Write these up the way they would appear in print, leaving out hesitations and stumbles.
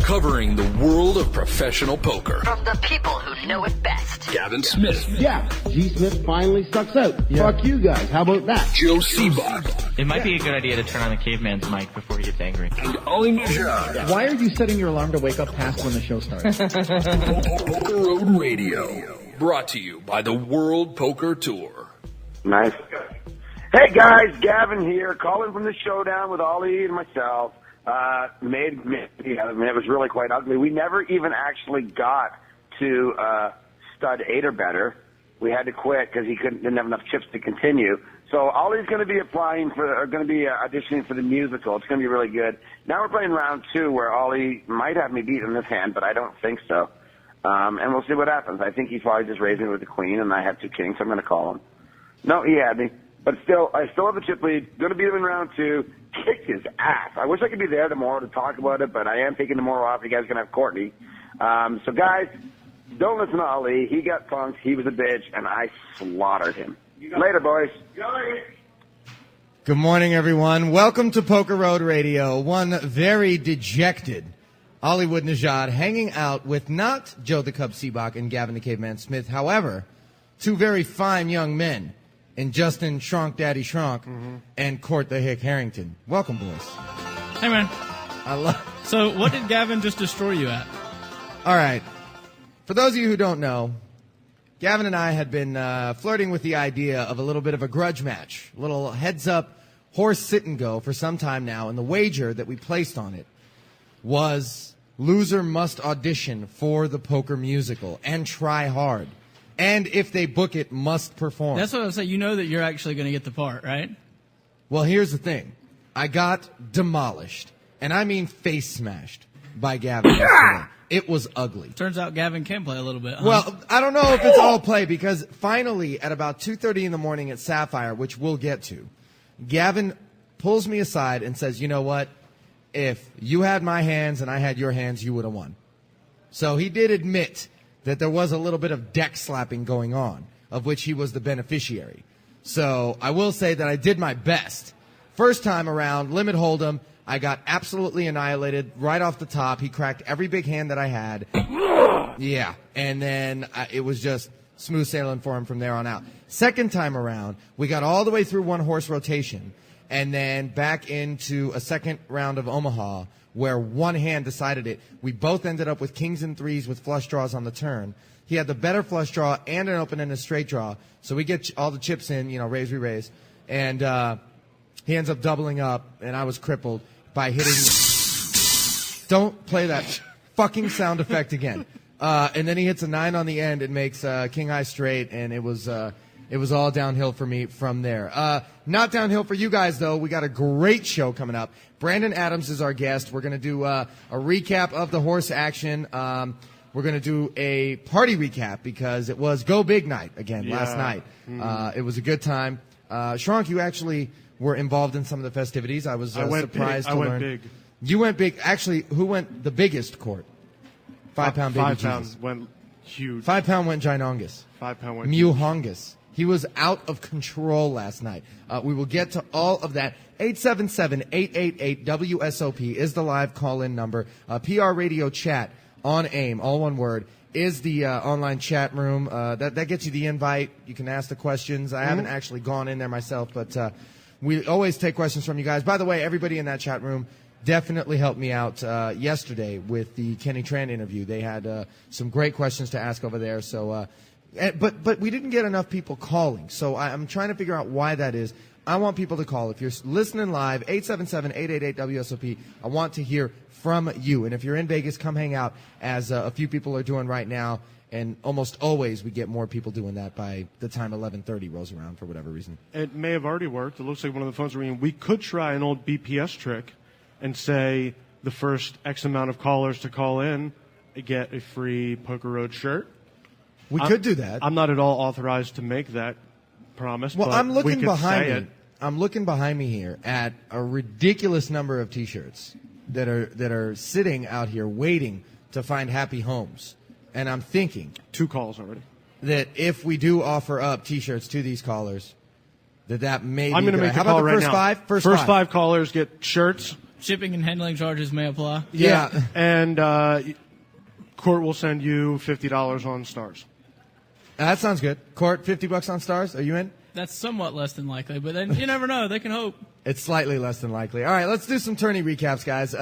Covering the world of professional poker. From the people who know it best. Gavin Smith. Yeah, G. Smith finally sucks out. Yeah. Fuck you guys. How about that? Wsop. It might be a good idea to turn on the caveman's mic before he gets angry. And Ollie Najad. Why are you setting your alarm to wake up past when the show starts? PokerRoad Radio. Brought to you by the World Poker Tour. Nice. Hey guys, Gavin here, calling from the showdown with Ollie and myself. It was really quite ugly. We never even actually got to stud 8 or better. We had to quit because he didn't have enough chips to continue. So Ollie's going to be auditioning for the musical. It's going to be really good. Now we're playing round 2 where Ollie might have me beat in this hand, but I don't think so. And we'll see what happens. I think he's probably just raising me with the queen, and I have 2 kings, so I'm going to call him. No, he had me. But still, I still have a chip lead. Going to beat him in round 2. Kicked his ass. I wish I could be there tomorrow to talk about it, but I am taking tomorrow off. You guys can have Courtney. So, guys, don't listen to Ali. He got punked. He was a bitch, and I slaughtered him. Later, boys. Good morning, everyone. Welcome to PokerRoad Radio. One very dejected Hollywood Najad hanging out with not Joe the Cub Seabach and Gavin the Caveman Smith. However, 2 very fine young men. And Justin Shrunk Daddy Shrunk and Court the Hick Harrington. Welcome, boys. Hey, man. So what did Gavin just destroy you at? All right. For those of you who don't know, Gavin and I had been flirting with the idea of a little bit of a grudge match, a little heads-up horse sit-and-go for some time now, and the wager that we placed on it was loser must audition for the poker musical and try hard. And if they book it, must perform. That's what I was saying. You know that you're actually going to get the part, right? Well, here's the thing. I got demolished, and I mean face smashed by Gavin yesterday. It was ugly. Turns out Gavin can play a little bit, huh? Well, I don't know if it's all play, because finally at about 2:30 in the morning at Sapphire, which we'll get to, Gavin pulls me aside and says, you know what? If you had my hands and I had your hands, you would have won. So he did admit that there was a little bit of deck slapping going on, of which he was the beneficiary. So I will say that I did my best. First time around, limit hold'em, I got absolutely annihilated right off the top. He cracked every big hand that I had. Yeah, and then it was just smooth sailing for him from there on out. Second time around, we got all the way through 1 horse rotation, and then back into a second round of Omaha, where 1 hand decided it. We both ended up with kings and 3s with flush draws on the turn. He had the better flush draw and an open and a straight draw. So we get all the chips in, raise, re-raise. And he ends up doubling up, and I was crippled by hitting. Don't play that fucking sound effect again. And then he hits a 9 on the end and makes king high straight, and it was all downhill for me from there. Not downhill for you guys, though. We got a great show coming up. Brandon Adams is our guest. We're going to do a recap of the horse action. We're going to do a party recap because it was Go Big night again last night. It was a good time. Shrunk, you actually were involved in some of the festivities. I was surprised to learn. I went big. You went big. Actually, who went the biggest, Court? 5-pound baby 5 Jesus. pounds went huge. 5 pound went ginormous. 5 pound went huge. Muhongus. He was out of control last night. We will get to all of that. 877-888-WSOP is the live call-in number. PR Radio Chat on AIM, all one word, is the online chat room. That gets you the invite. You can ask the questions. I haven't actually gone in there myself, but we always take questions from you guys. By the way, everybody in that chat room definitely helped me out yesterday with the Kenny Tran interview. They had some great questions to ask over there. So, but we didn't get enough people calling. So I'm trying to figure out why that is. I want people to call. If you're listening live, 877-888-WSOP. I want to hear from you. And if you're in Vegas, come hang out, as a few people are doing right now. And almost always we get more people doing that by the time 11:30 rolls around for whatever reason. It may have already worked. It looks like one of the phones are ringing. We could try an old BPS trick and say the first X amount of callers to call in get a free Poker Road shirt. We could do that. I'm not at all authorized to make that promise. Well, but I'm looking we could behind say me. it. I'm looking behind me here at a ridiculous number of T-shirts that are sitting out here waiting to find happy homes. And I'm thinking 2 calls already. That if we do offer up T-shirts to these callers, that may be. I'm going to make the call right now. First five callers get shirts, Shipping and handling charges may apply. Yeah. And Court will send you $50 on stars. That sounds good. Court, $50 on stars. Are you in? That's somewhat less than likely, but then you never know. They can hope. It's slightly less than likely. All right, let's do some tourney recaps, guys.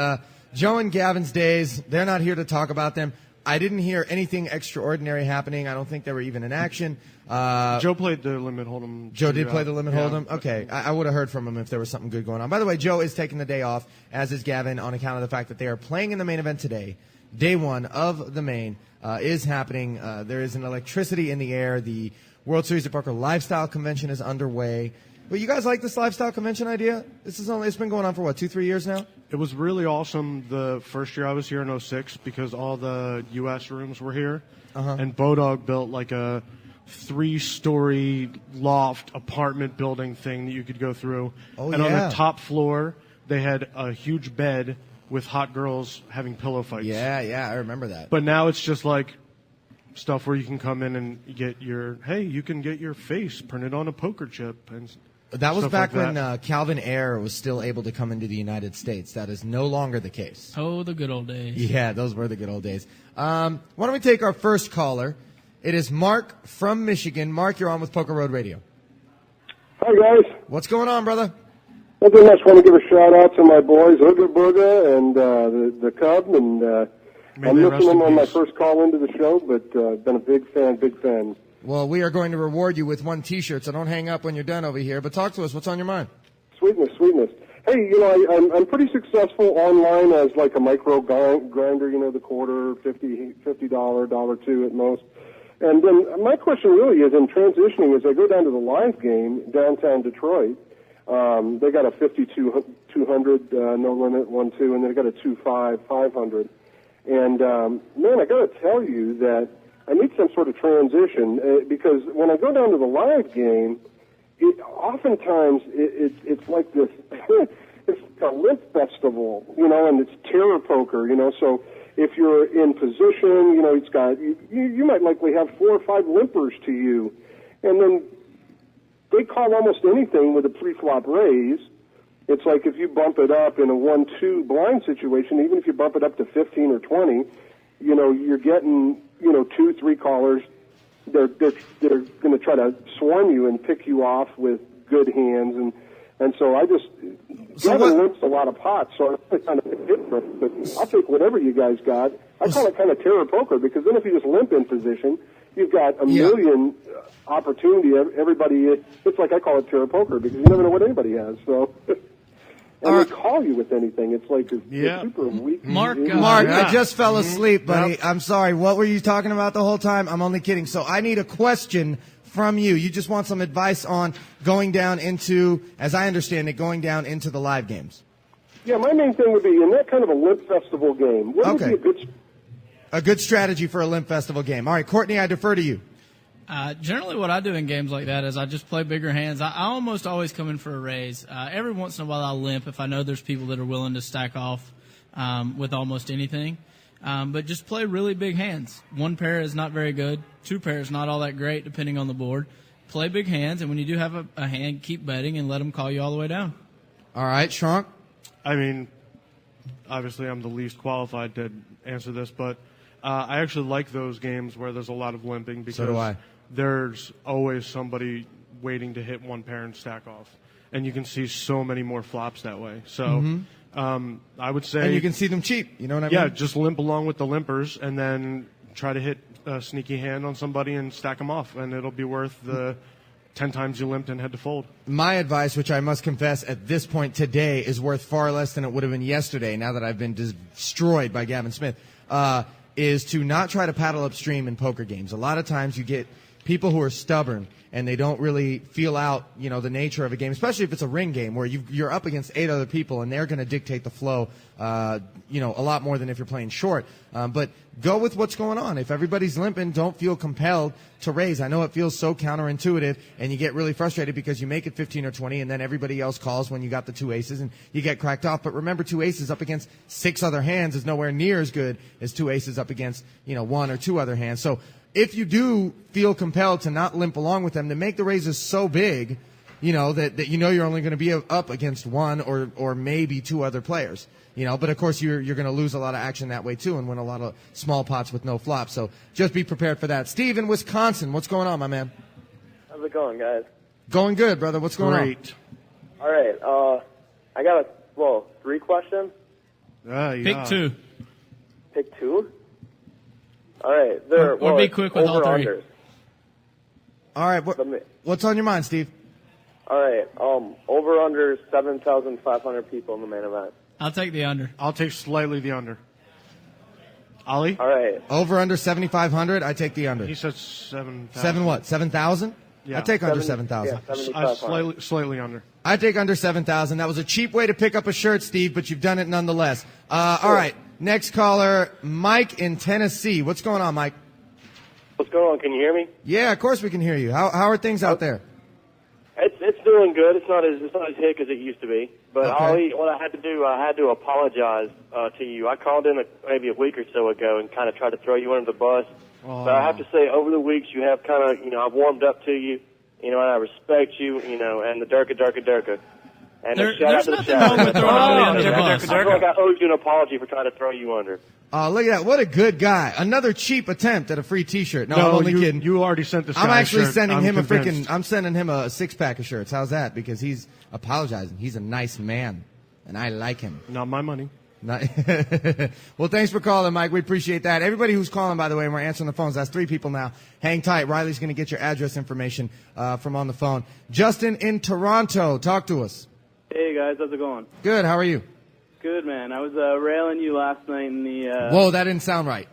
Joe and Gavin's days, they're not here to talk about them. I didn't hear anything extraordinary happening. I don't think they were even in action. Joe played the limit hold'em. Joe did play the limit hold'em? Okay. I would have heard from him if there was something good going on. By the way, Joe is taking the day off, as is Gavin, on account of the fact that they are playing in the main event today. Day one of the main is happening. There is an electricity in the air. The World Series of Poker Lifestyle Convention is underway. But you guys like this lifestyle convention idea? It's been going on for what, 2-3 years now? It was really awesome the first year I was here in 06 because all the U.S. rooms were here. And Bodog built like a 3-story loft apartment building thing that you could go through. On the top floor, they had a huge bed with hot girls having pillow fights. Yeah, I remember that. But now it's just like stuff where you can come in and you can get your face printed on a poker chip and that was back like when Calvin Ayre was still able to come into the United States. That is no longer the case. Oh, the good old days. Yeah, those were the good old days. Why don't we take our first caller? It is Mark from Michigan. Mark, you're on with PokerRoad Radio. Hi, guys. What's going on, brother? Nothing much. Want to give a shout-out to my boys, Ooga Booga and the Cub, and I'm missing them on my first call into the show, but been a big fan. Well, we are going to reward you with one T-shirt, so don't hang up when you're done over here. But talk to us. What's on your mind? Sweetness. Hey, I'm pretty successful online as like a micro grinder, the quarter, $50, $2 at most. And then my question really is, in transitioning, as I go down to the live game, downtown Detroit, they got a 5200 no limit 1-2, and then they got a 2-5 500. And man, I got to tell you that I need some sort of transition because when I go down to the live game, oftentimes it's like this. It's a limp festival, and it's terror poker, So if you're in position, it's got you might likely have 4 or 5 limpers to you, and then they call almost anything with a pre-flop raise. It's like if you bump it up in a 1-2 blind situation, even if you bump it up to 15 or 20, you're getting 2-3 callers. They're going to try to swarm you and pick you off with good hands, and so I just Gavin limps a lot of pots, so it's kind of different. But I'll take whatever you guys got. I call it kind of terror poker because then if you just limp in position, you've got a million opportunity. Everybody, it's like I call it terror poker because you never know what anybody has. So. And they call you with anything. It's like a super weak. Mark, I just fell asleep, buddy. Yep. I'm sorry. What were you talking about the whole time? I'm only kidding. So I need a question from you. You just want some advice on going down into, as I understand it, going down into the live games. Yeah, my main thing would be in that kind of a limp festival game. What would be a good strategy for a limp festival game? All right, Courtney, I defer to you. Generally what I do in games like that is I just play bigger hands. I almost always come in for a raise. Every once in a while I'll limp if I know there's people that are willing to stack off with almost anything. But just play really big hands. 1 pair is not very good. 2 pair is not all that great depending on the board. Play big hands, and when you do have a hand, keep betting and let them call you all the way down. All right, Shrunk? I mean, obviously I'm the least qualified to answer this, but I actually like those games where there's a lot of limping because so do I. There's always somebody waiting to hit 1 pair and stack off. And you can see so many more flops that way. So I would say... And you can see them cheap, you know what I mean? Yeah, just limp along with the limpers and then try to hit a sneaky hand on somebody and stack them off. And it'll be worth the 10 times you limped and had to fold. My advice, which I must confess at this point today, is worth far less than it would have been yesterday now that I've been destroyed by Gavin Smith, is to not try to paddle upstream in poker games. A lot of times you get people who are stubborn and they don't really feel out, the nature of a game, especially if it's a ring game where you're up against 8 other people and they're going to dictate the flow, a lot more than if you're playing short. But go with what's going on. If everybody's limping, don't feel compelled to raise. I know it feels so counterintuitive and you get really frustrated because you make it 15 or 20 and then everybody else calls when you got the 2 aces and you get cracked off. But remember, 2 aces up against 6 other hands is nowhere near as good as 2 aces up against, 1 or 2 other hands. So if you do feel compelled to not limp along with them, to make the raises so big that you're only going to be up against one or maybe two other players. But of course you're going to lose a lot of action that way too and win a lot of small pots with no flops. So just be prepared for that. Steve in Wisconsin, what's going on, my man? How's it going, guys? Going good, brother. What's going Great. on? All right. I got 3 questions. Pick 2. Pick 2? All right. Or be quick with all 3. Unders. All right. What's on your mind, Steve? All right. Over under 7,500 people in the main event. I'll take the under. I'll take slightly the under. Ollie? All right. Over under 7,500. I take the under. He said 7,000. 7,000? Yeah. I take under 7,000. Yeah, slightly under. I take under 7,000. That was a cheap way to pick up a shirt, Steve, but you've done it nonetheless. All right. Next caller, Mike in Tennessee. What's going on, Mike? What's going on? Can you hear me? Yeah, of course we can hear you. How are things out there? It's doing good. It's not as hick as it used to be. But Okay. Ollie, what I had to do, I had to apologize to you. I called in maybe a week or so ago and kind of tried to throw you under the bus. But I have to say, over the weeks, you have kind of, I've warmed up to you, and I respect you, and the Durka. And shout out There's to the nothing wrong with throwing Ollie under the bus. I feel like I owed you an apology for trying to throw you under. Look at that. What a good guy. Another cheap attempt at a free T-shirt. No, I'm only kidding. You already sent this guy I'm actually a shirt. sending him convinced. I'm sending him a 6-pack of shirts. How's that? Because he's apologizing. He's a nice man, and I like him. Not my money. Well, thanks for calling, Mike. We appreciate that. Everybody who's calling, by the way, and we're answering the phones, that's 3 people now. Hang tight. Riley's going to get your address information from on the phone. Justin in Toronto, talk to us. Hey, guys. How's it going? Good. How are you? Good, man. I was railing you last night in the... Whoa, that didn't sound right.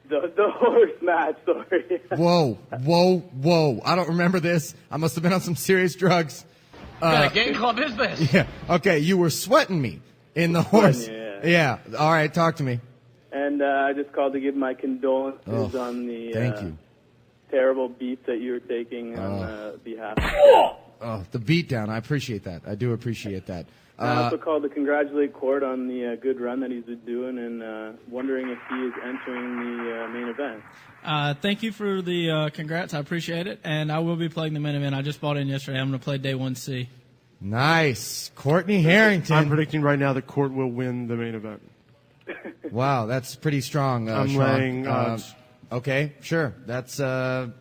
The horse match story. Whoa. I don't remember this. I must have been on some serious drugs. What kind of game club is this? Yeah. Okay, you were sweating me in the horse. Yeah. All right, talk to me. And I just called to give my condolences on the thank you. terrible beat that you were taking on behalf of... Oh, the beatdown. I appreciate that. I do appreciate that. I also called to congratulate Cord on the good run that he's been doing and wondering if he is entering the main event. Thank you for the congrats. I appreciate it. And I will be playing the main event. I just bought in yesterday. I'm going to play day 1C. Nice. Courtney Harrington. I'm predicting right now that Court will win the main event. Wow, that's pretty strong, I'm Sean. laying odds. Okay, sure. That's. I'll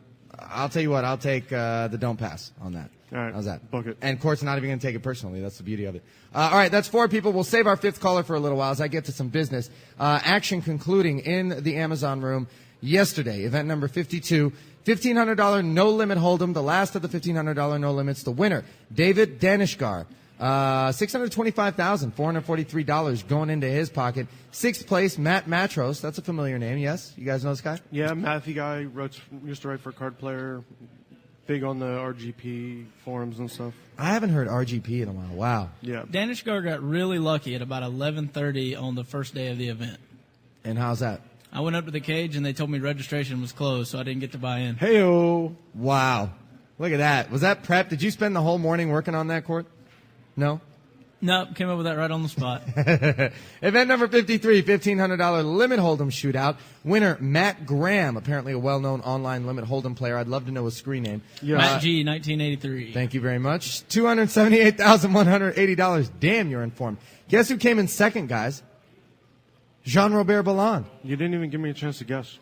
tell you what. I'll take the don't pass on that. All right, how's that? Book it. And Court's not even going to take it personally. That's the beauty of it. All right, that's 4 people. We'll save our 5th caller for a little while as I get to some business. Action concluding in the Amazon room yesterday. Event number 52. $1,500 no-limit hold'em. The last of the $1,500 no-limits. The winner, David Danishgar. $625,443 going into his pocket. 6th place, Matt Matros. That's a familiar name, yes? You guys know this guy? Yeah, Matthew guy used to write for Card Player. Big on the RGP forums and stuff. I haven't heard RGP in a while. Wow. Yeah. Danishgar got really lucky at about 11:30 on the first day of the event. And how's that? I went up to the cage and they told me registration was closed, so I didn't get to buy in. Hey-o. Wow. Look at that. Was that prep? Did you spend the whole morning working on that, Court? No? Nope, came up with that right on the spot. Event number 53, $1,500 limit hold'em shootout. Winner, Matt Graham, apparently a well-known online limit hold'em player. I'd love to know his screen name. Matt G, 1983. Thank you very much. $278,180. Damn, you're informed. Guess who came in second, guys? Jean-Robert Ballon. You didn't even give me a chance to guess.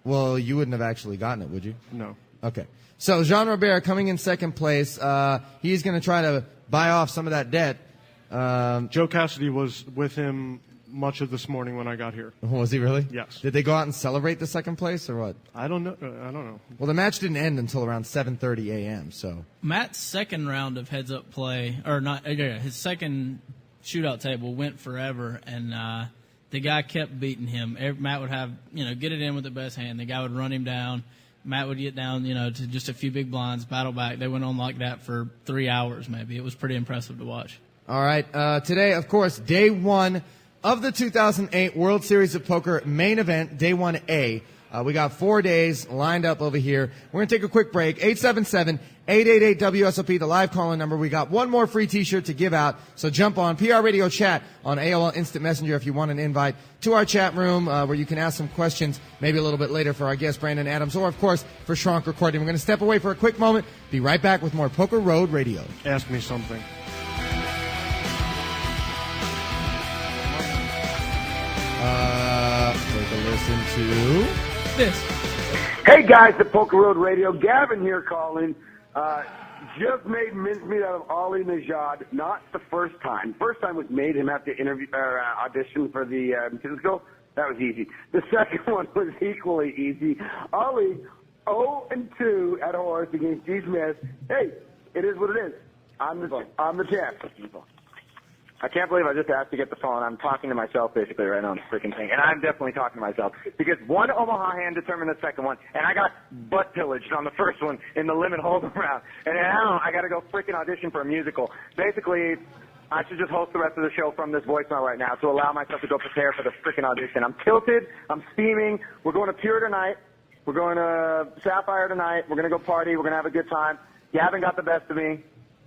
Well, you wouldn't have actually gotten it, would you? No. Okay. So Jean-Robert coming in second place. He's going to try to buy off some of that debt. Joe Cassidy was with him much of this morning when I got here. Was he really? Yes. Did they go out and celebrate the second place or what? I don't know. Well, the match didn't end until around 7:30 a.m. So Matt's second round of heads-up play, or not, his second shootout table went forever, and the guy kept beating him. Matt would have, get it in with the best hand. The guy would run him down. Matt would get down, to just a few big blinds, battle back. They went on like that for 3 hours maybe. It was pretty impressive to watch. All right. Today, of course, day 1 of the 2008 World Series of Poker main event, day 1A. We got 4 days lined up over here. We're going to take a quick break. 877-888-WSOP, the live call-in number. We got one more free T-shirt to give out, so jump on PR Radio Chat on AOL Instant Messenger if you want an invite to our chat room where you can ask some questions maybe a little bit later for our guest, Brandon Adams, or, of course, for Schronk Recording. We're going to step away for a quick moment. Be right back with more Poker Road Radio. Ask me something. Take a listen to this. Hey guys, the Poker Road Radio. Gavin here calling. Just made mincemeat out of Ali Najad. Not the first time. First time was made him have to audition for the musical. That was easy. The second one was equally easy. Ali 0-2 at horse against G. Smith. Hey, it is what it is. I'm the champ. I can't believe I just asked to get the phone. I'm talking to myself basically right now on this freaking thing. And I'm definitely talking to myself. Because one Omaha hand determined the second one. And I got butt pillaged on the first one in the limit hold'em round. And now I got to go freaking audition for a musical. Basically, I should just host the rest of the show from this voicemail right now to allow myself to go prepare for the freaking audition. I'm tilted. I'm steaming. We're going to Pure tonight. We're going to Sapphire tonight. We're going to go party. We're going to have a good time. Gavin got the best of me.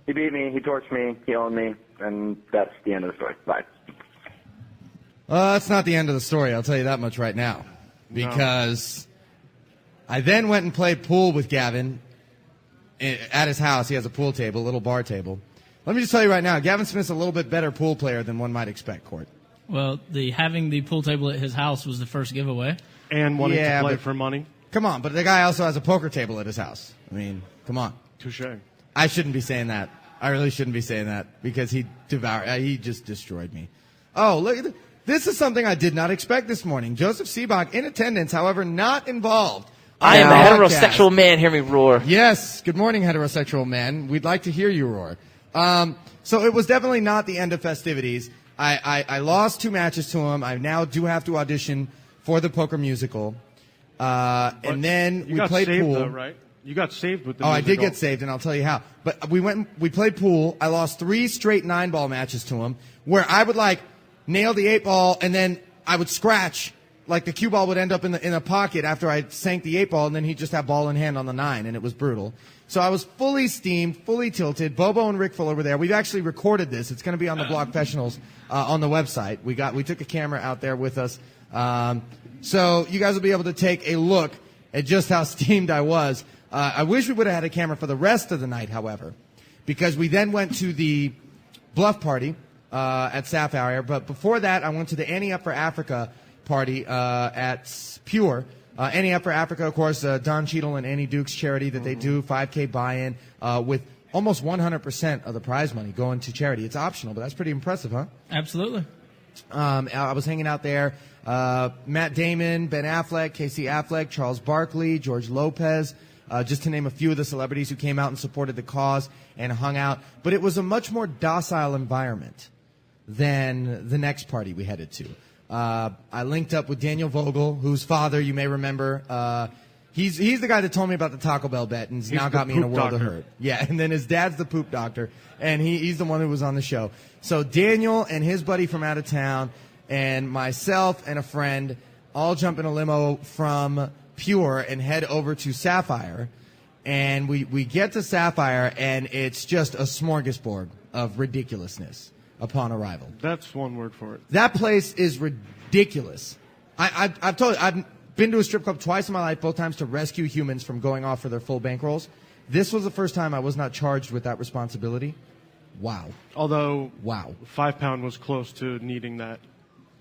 He beat me. He torched me. He owned me. And that's the end of the story. Bye. That's not the end of the story, I'll tell you that much right now. Because I then went and played pool with Gavin at his house. He has a pool table, a little bar table. Let me just tell you right now, Gavin Smith's a little bit better pool player than one might expect, Court. Well, having the pool table at his house was the first giveaway. And wanting to play for money. Come on, but the guy also has a poker table at his house. I mean, come on. Touche. I shouldn't be saying that. I really shouldn't be saying that because he just destroyed me. Oh, look at this. This is something I did not expect this morning. Joseph Seabach in attendance, however, not involved. I am a heterosexual man. Hear me roar. Yes. Good morning, heterosexual man. We'd like to hear you roar. So it was definitely not the end of festivities. I lost 2 matches to him. I now do have to audition for the poker musical. And then we played pool. Though, right? You got saved with the musical. I did get saved, and I'll tell you how. But we played pool. I lost 3 straight 9-ball matches to him, where I would nail the 8-ball, and then I would scratch. Like the cue ball would end up in a pocket after I sank the 8-ball, and then he'd just have ball in hand on the 9, and it was brutal. So I was fully steamed, fully tilted. Bobo and Rick Fuller were there. We've actually recorded this. It's going to be on the Block Professionals on the website. We took a camera out there with us, so you guys will be able to take a look at just how steamed I was. I wish we would have had a camera for the rest of the night, however, because we then went to the bluff party at Sapphire. But before that, I went to the Ante Up for Africa party at Pure. Ante Up for Africa, of course, Don Cheadle and Annie Duke's charity that they do, 5K buy-in with almost 100% of the prize money going to charity. It's optional, but that's pretty impressive, huh? Absolutely. I was hanging out there. Matt Damon, Ben Affleck, Casey Affleck, Charles Barkley, George Lopez, just to name a few of the celebrities who came out and supported the cause and hung out. But it was a much more docile environment than the next party we headed to. I linked up with Daniel Vogel, whose father you may remember. He's the guy that told me about the Taco Bell bet and now got me in a world of hurt. Yeah, and then his dad's the poop doctor, and he's the one who was on the show. So Daniel and his buddy from out of town and myself and a friend all jump in a limo from Pure and head over to Sapphire. And we get to Sapphire, and it's just a smorgasbord of ridiculousness upon arrival. That's one word for it. That place is ridiculous. I've told you, I've been to a strip club twice in my life, both times to rescue humans from going off for their full bankrolls. This was the first time I was not charged with that responsibility. Wow. Although, wow, 5 Pound was close to needing that.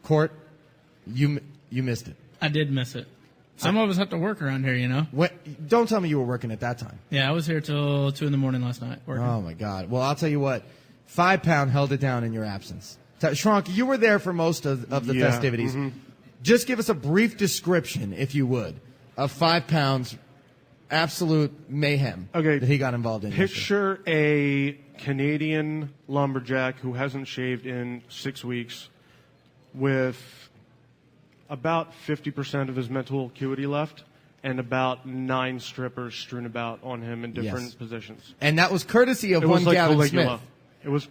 Court, you missed it. I did miss it. Some of us have to work around here, you know. Don't tell me you were working at that time. Yeah, I was here till 2 a.m. last night working. Oh my God. Well, I'll tell you what. 5 Pound held it down in your absence. Schronk, you were there for most of the festivities. Mm-hmm. Just give us a brief description, if you would, of 5 Pound's absolute mayhem that he got involved in. Picture a Canadian lumberjack who hasn't shaved in 6 weeks with about 50% of his mental acuity left and about 9 strippers strewn about on him in different positions. And that was courtesy of one Gavin Smith. It was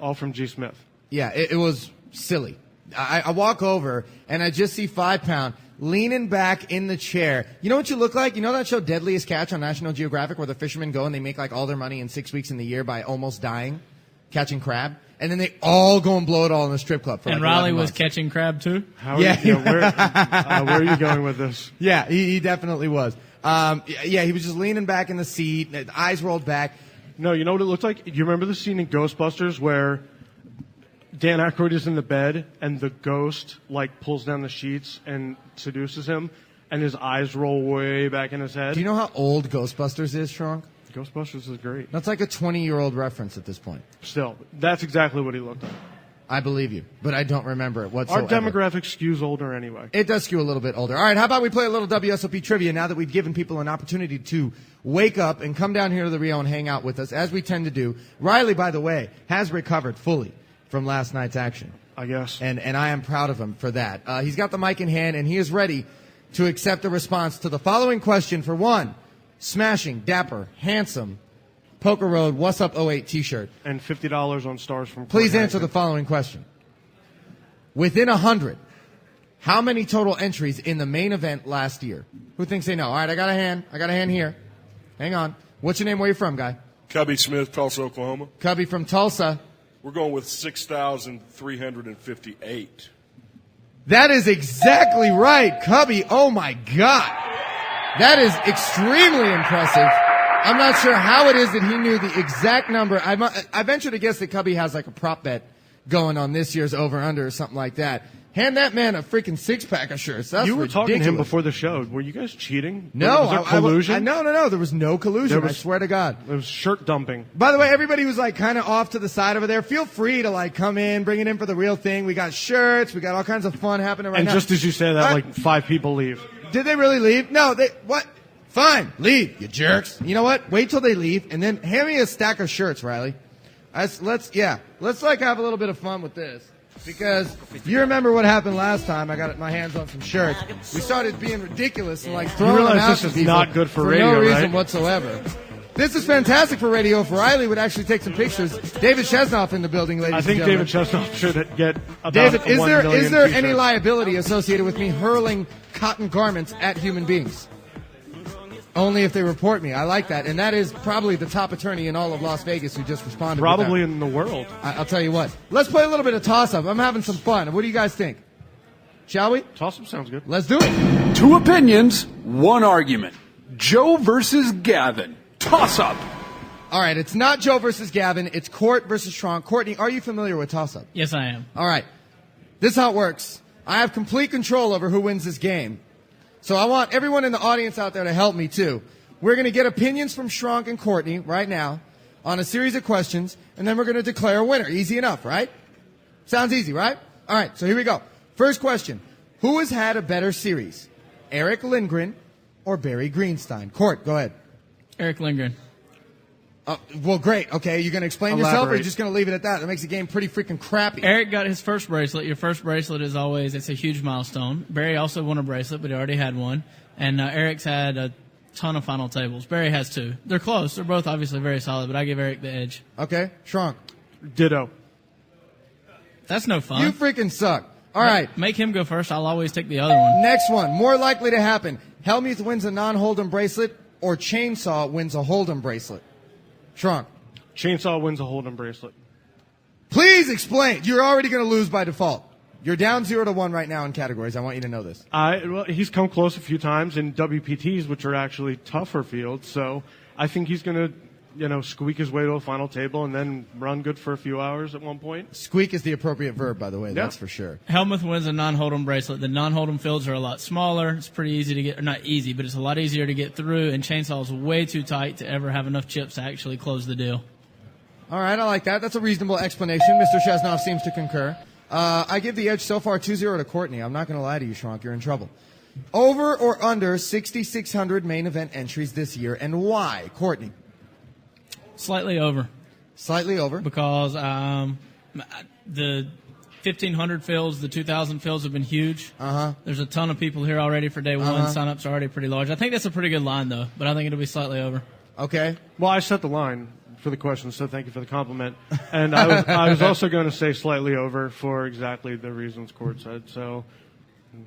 all from G. Smith. Yeah, it was silly. I walk over, and I just see 5 Pound leaning back in the chair. You know what you look like? You know that show Deadliest Catch on National Geographic where the fishermen go and they make like all their money in 6 weeks in the year by almost dying, catching crab? And then they all go and blow it all in the strip club. For and like Riley 11 was months. catching crab too? Where are you going with this? Yeah, he definitely was. He was just leaning back in the seat, eyes rolled back. No, you know what it looked like? You remember the scene in Ghostbusters where Dan Aykroyd is in the bed and the ghost like pulls down the sheets and seduces him, and his eyes roll way back in his head? Do you know how old Ghostbusters is, Shrunk? Ghostbusters is great. That's like a 20-year-old reference at this point. Still, that's exactly what he looked like. I believe you, but I don't remember it whatsoever. Our demographic skews older anyway. It does skew a little bit older. All right, how about we play a little WSOP trivia now that we've given people an opportunity to wake up and come down here to the Rio and hang out with us, as we tend to do. Riley, by the way, has recovered fully from last night's action. I guess. And I am proud of him for that. He's got the mic in hand, and he is ready to accept a response to the following question for one smashing, dapper, handsome, Poker Road Wsop 08 t-shirt. And $50 on stars from Please answer the following question. Within 100, how many total entries in the main event last year? Who thinks they know? All right, I got a hand. I got a hand here. Hang on. What's your name? Where you from, guy? Cubby Smith, Tulsa, Oklahoma. Cubby from Tulsa. We're going with 6,358. That is exactly right, Cubby. Oh, my God. That is extremely impressive. I'm not sure how it is that he knew the exact number. I venture to guess that Cubby has like a prop bet going on this year's over-under or something like that. Hand that man a freaking six-pack of shirts. That's You were ridiculous. talking to him before the show. Were you guys cheating? No. Was there collusion? No. There was no collusion. I swear to God. It was shirt dumping. By the way, everybody was like kind of off to the side over there. Feel free to like come in, bring it in for the real thing. We got shirts. We got all kinds of fun happening right now. And just as you say that, like 5 people leave. Did they really leave? No, what? Fine, leave, you jerks. You know what? Wait till they leave, and then hand me a stack of shirts, Riley. Let's like have a little bit of fun with this. Because you remember what happened last time. I got my hands on some shirts. We started being ridiculous and like throwing them out this to is people not good for radio, no reason right? whatsoever. This is fantastic for radio. If Riley would actually take some pictures. David Chesnoff in the building, ladies I think and gentlemen. David Chesnoff should get about David, 1 million is there t-shirts. any liability associated with me hurling cotton garments at human beings? Only if they report me. I like that. And that is probably the top attorney in all of Las Vegas who just responded. Probably with that. in the world. I'll tell you what. Let's play a little bit of toss-up. I'm having some fun. What do you guys think? Shall we? Toss-up sounds good. Let's do it. 2 opinions, 1 argument. Joe versus Gavin. Toss-up. All right, it's not Joe versus Gavin. It's Court versus Tron. Courtney, are you familiar with toss-up? Yes, I am. All right. This is how it works. I have complete control over who wins this game. So I want everyone in the audience out there to help me, too. We're going to get opinions from Schronk and Courtney right now on a series of questions, and then we're going to declare a winner. Easy enough, right? Sounds easy, right? All right, so here we go. First question. Who has had a better series, Eric Lindgren or Barry Greenstein? Court, go ahead. Eric Lindgren. Well, great. Okay, you're going to explain yourself, or Elaborate. you're just going to leave it at that? That makes the game pretty freaking crappy. Eric got his first bracelet. Your first bracelet is always, it's a huge milestone. Barry also won a bracelet, but he already had one. And Eric's had a ton of final tables. Barry has 2. They're close. They're both obviously very solid, but I give Eric the edge. Okay, Schronk. Ditto. That's no fun. You freaking suck. All right. Make him go first. I'll always take the other one. Next one. More likely to happen. Helmuth wins a non-Hold'em bracelet or Chainsaw wins a Hold'em bracelet? Schronk. Chainsaw wins a Hold'em bracelet. Please explain. You're already going to lose by default. You're down 0-1 right now in categories. I want you to know this. Well, he's come close a few times in WPTs, which are actually tougher fields. So I think he's going to, squeak his way to a final table and then run good for a few hours at one point. Squeak is the appropriate verb, by the way. That's for sure. Helmuth wins a non-Hold'em bracelet. The non-Hold'em fields are a lot smaller. It's pretty easy to get, or not easy, but it's a lot easier to get through. And Chainsaw is way too tight to ever have enough chips to actually close the deal. All right, I like that. That's a reasonable explanation. Mr. Chesnoff seems to concur. I give the edge so far 2-0 to Courtney. I'm not going to lie to you, Schronk. You're in trouble. Over or under 6,600 main event entries this year, and why? Courtney. Slightly over. Slightly over? Because the 1,500 fields, the 2,000 fields have been huge. There's a ton of people here already for day one. Sign-ups are already pretty large. I think that's a pretty good line, though, but I think it'll be slightly over. Okay. Well, I set the line for the question, so thank you for the compliment. And I was also going to say slightly over for exactly the reasons Court said. So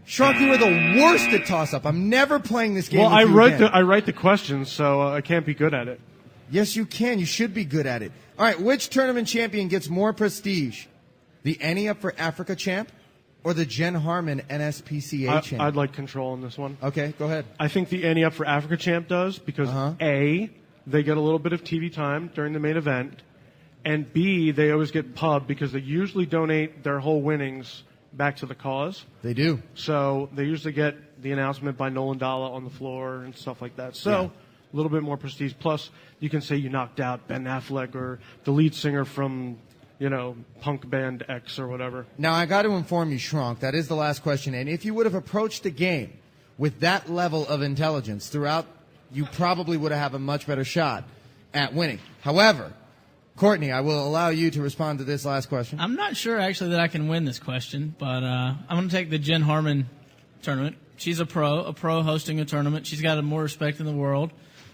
Shrunk, you were the worst at toss-up. I'm never playing this game Well, with you again. I write the questions, so I can't be good at it. Yes, you can. You should be good at it. All right, which tournament champion gets more prestige? The Any Up for Africa champ or the Jen Harmon NSPCA champ? I'd like control on this one. Okay, go ahead. I think the Any Up for Africa champ does because, A, they get a little bit of TV time during the main event, and B, they always get pub because they usually donate their whole winnings back to the cause. They do. So they usually get the announcement by Nolan Dalla on the floor and stuff like that. So a little bit more prestige. Plus, you can say you knocked out Ben Affleck or the lead singer from, punk band X or whatever. Now, I got to inform you, Shrunk, that is the last question. And if you would have approached the game with that level of intelligence throughout, you probably would have a much better shot at winning. However, Courtney, I will allow you to respond to this last question. I'm not sure, actually, that I can win this question, but I'm going to take the Jen Harmon tournament. She's a pro hosting a tournament. She's got more respect in the world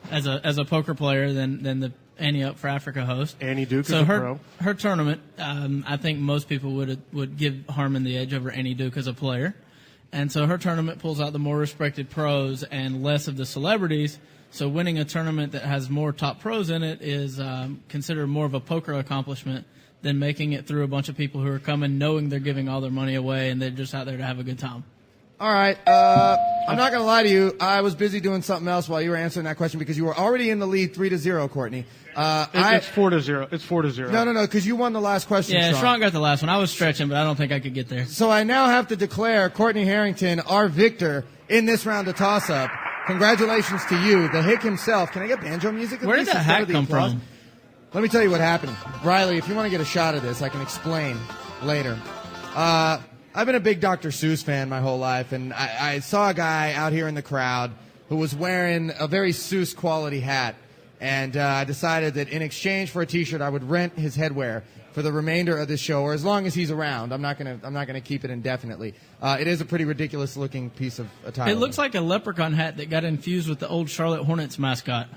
as a poker player than the Annie Up for Africa host. Annie Duke is a pro. Her tournament, I think most people would give Harmon the edge over Annie Duke as a player. And so her tournament pulls out the more respected pros and less of the celebrities. So winning a tournament that has more top pros in it is considered more of a poker accomplishment than making it through a bunch of people who are coming knowing they're giving all their money away and they're just out there to have a good time. All right. I'm not going to lie to you. I was busy doing something else while you were answering that question because you were already in the lead 3-0, Courtney. It's 4-0. It's 4-0. No, because you won the last question. Yeah, Shrunk got the last one. I was stretching, but I don't think I could get there. So I now have to declare Courtney Harrington our victor in this round of toss-up. Congratulations to you, the hick himself. Can I get banjo music? Where did that hat come from? Let me tell you what happened. Riley, if you want to get a shot of this, I can explain later. I've been a big Dr. Seuss fan my whole life, and I saw a guy out here in the crowd who was wearing a very Seuss quality hat, and I decided that in exchange for a T-shirt, I would rent his headwear for the remainder of this show, or as long as he's around. I'm not gonna keep it indefinitely. It is a pretty ridiculous looking piece of attire. It looks like a leprechaun hat that got infused with the old Charlotte Hornets mascot.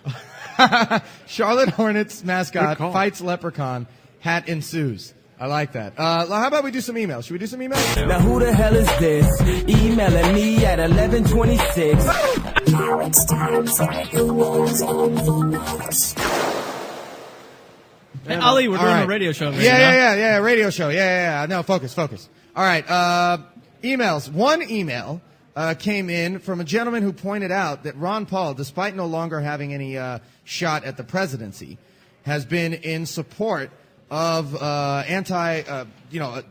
Charlotte Hornets mascot fights leprechaun, hat ensues. I like that. How about we do some emails? Should we do some emails? Now who the hell is this? Emailing me at 11:26. Now it's time for the world's emails. Hey, Ali, we're doing a radio show. Yeah, radio show. Yeah. No, focus. All right, emails. One email came in from a gentleman who pointed out that Ron Paul, despite no longer having any shot at the presidency, has been in support of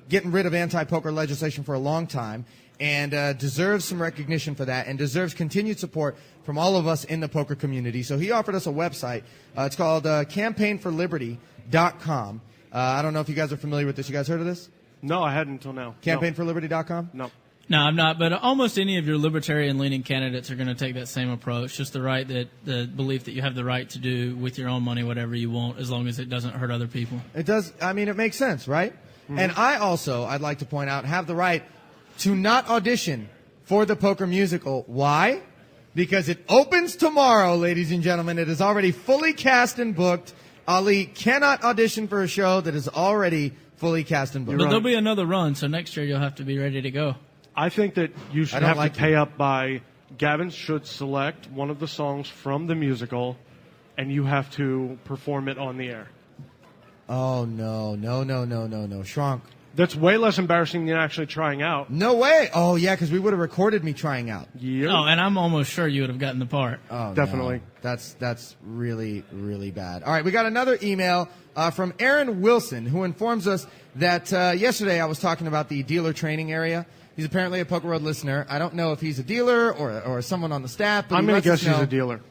getting rid of anti-poker legislation for a long time, and deserves some recognition for that, and deserves continued support from all of us in the poker community. So he offered us a website. It's called campaignforliberty.com. I don't know if you guys are familiar with this. You guys heard of this? No, I hadn't until now. Campaignforliberty.com? No. No, I'm not. But almost any of your libertarian-leaning candidates are going to take that same approach. Just the belief that you have the right to do with your own money whatever you want, as long as it doesn't hurt other people. It does. I mean, it makes sense, right? Mm-hmm. And I also, I'd like to point out, have the right to not audition for the poker musical. Why? Because it opens tomorrow, ladies and gentlemen. It is already fully cast and booked. Ali cannot audition for a show that is already fully cast and booked. But there'll be another run, so next year you'll have to be ready to go. I think that you should have to pay up by Gavin should select one of the songs from the musical, and you have to perform it on the air. Oh, no. Shrunk. That's way less embarrassing than actually trying out. No way. Oh, yeah, because we would have recorded me trying out. Yeah. Oh, and I'm almost sure you would have gotten the part. Oh, definitely. No. That's really, really bad. All right, we got another email from Aaron Wilson, who informs us that yesterday I was talking about the dealer training area. He's apparently a PokerRoad listener. I don't know if he's a dealer or someone on the staff. But I'm going to guess he's a dealer.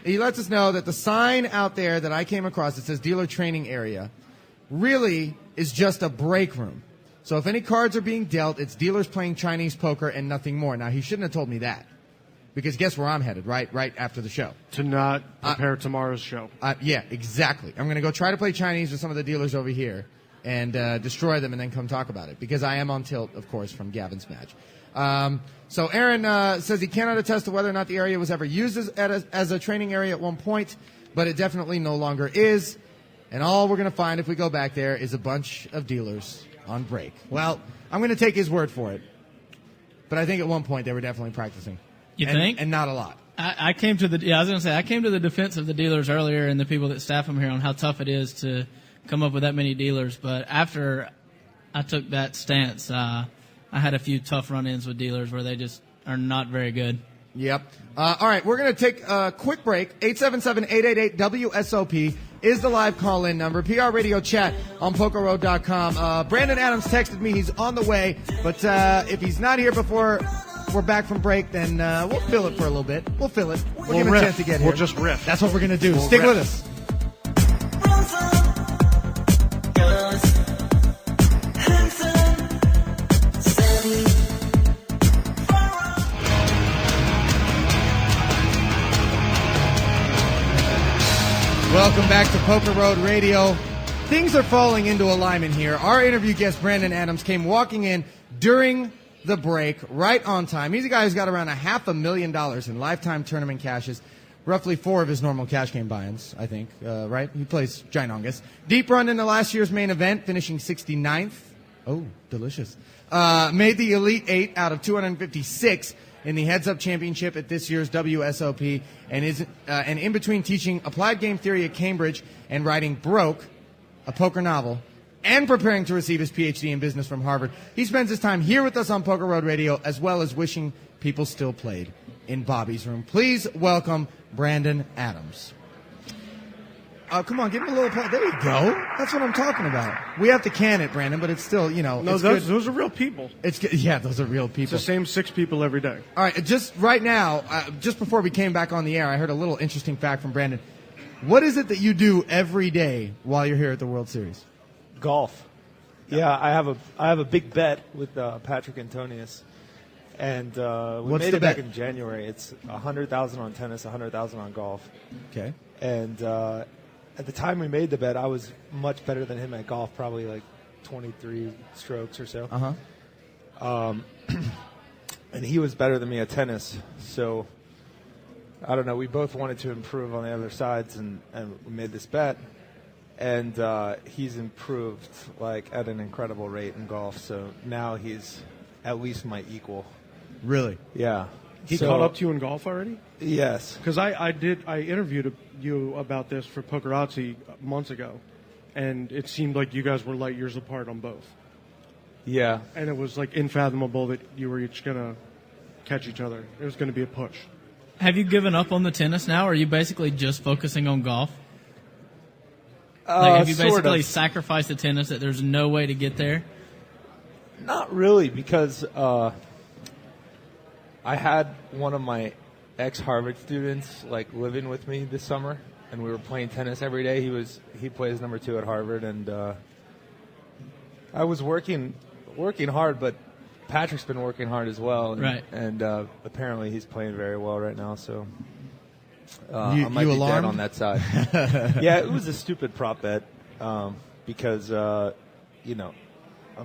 He lets us know that the sign out there that I came across that says dealer training area really is just a break room. So if any cards are being dealt, it's dealers playing Chinese poker and nothing more. Now, he shouldn't have told me that. Because guess where I'm headed, right after the show. To not prepare tomorrow's show. Yeah, exactly. I'm going to go try to play Chinese with some of the dealers over here and destroy them and then come talk about it. Because I am on tilt, of course, from Gavin's match. So Aaron says he cannot attest to whether or not the area was ever used as a training area at one point, but it definitely no longer is. And all we're going to find if we go back there is a bunch of dealers on break. Well, I'm going to take his word for it. But I think at one point they were definitely practicing. You think? And not a lot. I came to the I was going to say I came to the defense of the dealers earlier and the people that staff them here on how tough it is to come up with that many dealers. But after I took that stance, I had a few tough run-ins with dealers where they just are not very good. Yep. All right, we're going to take a quick break. 877-888-WSOP is the live call-in number. PR Radio chat on PokerRoad.com. Brandon Adams texted me. He's on the way. But if he's not here before we're back from break, then we'll fill it for a little bit. We'll fill it. We'll give him a chance to get here. We'll just riff. That's what we're going to do. Stick with us. Welcome back to Poker Road Radio. Things are falling into alignment here. Our interview guest, Brandon Adams, came walking in during the break, right on time. He's a guy who's got around $500,000 in lifetime tournament cashes, roughly 4 of his normal cash game buy-ins, I think, right? He plays Ginongus. Deep run into last year's main event, finishing 69th. Oh, delicious. Made the Elite 8 out of 256 in the Heads Up Championship at this year's WSOP, and in between teaching applied game theory at Cambridge and writing Broke, a poker novel, and preparing to receive his PhD in business from Harvard, he spends his time here with us on Poker Road Radio, as well as wishing people still played in Bobby's room. Please welcome Brandon Adams. Come on, give him a little play. There you go. That's what I'm talking about. We have to can it, Brandon, but it's still, No, it's those are real people. It's good. Yeah, those are real people. It's the same 6 people every day. All right, just right now, just before we came back on the air, I heard a little interesting fact from Brandon. What is it that you do every day while you're here at the World Series? Golf. Yeah, I have a big bet with Patrick Antonius, and we What's made the it back bet? in January. It's 100,000 on tennis, 100,000 on golf. Okay. And at the time we made the bet, I was much better than him at golf, probably like 23 strokes or so. And he was better than me at tennis, so I don't know. We both wanted to improve on the other sides, and we made this bet. And he's improved like at an incredible rate in golf. So now he's at least my equal. Really? Yeah. He caught up to you in golf already? Yes. Because I interviewed you about this for Pokerazzi months ago, and it seemed like you guys were light years apart on both. Yeah. And it was like unfathomable that you were each going to catch each other. It was going to be a push. Have you given up on the tennis now, or are you basically just focusing on golf? Have you basically sacrificed the tennis that there's no way to get there? Not really, because I had one of my ex-Harvard students like living with me this summer, and we were playing tennis every day. He plays number 2 at Harvard, and I was working hard, but Patrick's been working hard as well, and, right? And apparently he's playing very well right now, so. I might you be alarmed? dead on that side. Yeah, it was a stupid prop bet because, I'm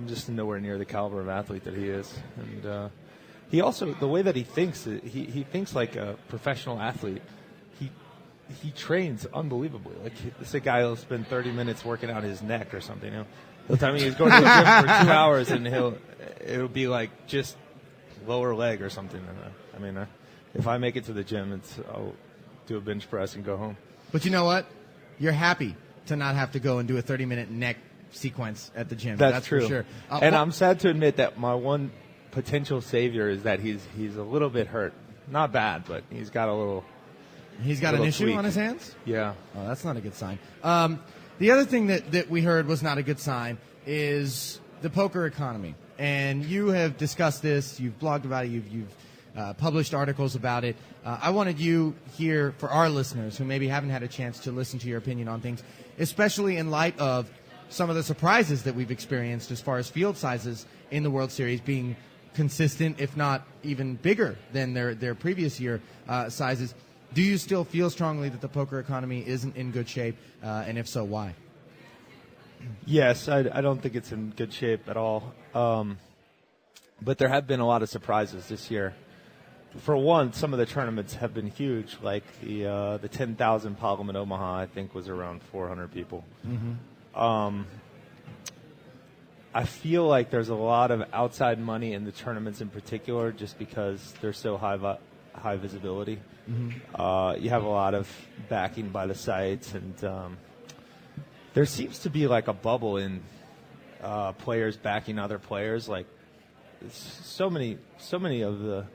just nowhere near the caliber of athlete that he is. And he also, the way that he thinks, he thinks like a professional athlete. He trains unbelievably. Like, this is a guy who'll spend 30 minutes working out his neck or something. He'll tell me he's going to the gym for 2 hours, and it'll be like just lower leg or something. If I make it to the gym, I'll do a bench press and go home. But you know what? You're happy to not have to go and do a 30-minute neck sequence at the gym. That's true. For sure. And I'm sad to admit that my one potential savior is that he's a little bit hurt. Not bad, but he's got a little. He's got an issue tweak on his hands? Yeah. Oh, that's not a good sign. The other thing that we heard was not a good sign is the poker economy. And you have discussed this. You've blogged about it. You've published articles about it. I wanted you here, for our listeners who maybe haven't had a chance to listen to your opinion on things, especially in light of some of the surprises that we've experienced as far as field sizes in the World Series being consistent, if not even bigger than their previous year sizes. Do you still feel strongly that the poker economy isn't in good shape? And if so, why? Yes, I don't think it's in good shape at all. But there have been a lot of surprises this year. For one, some of the tournaments have been huge, like the 10,000 Pogrom in Omaha, I think, was around 400 people. Mm-hmm. I feel like there's a lot of outside money in the tournaments in particular, just because they're so high visibility. You have a lot of backing by the sites, and there seems to be like a bubble in players backing other players. Like so many of the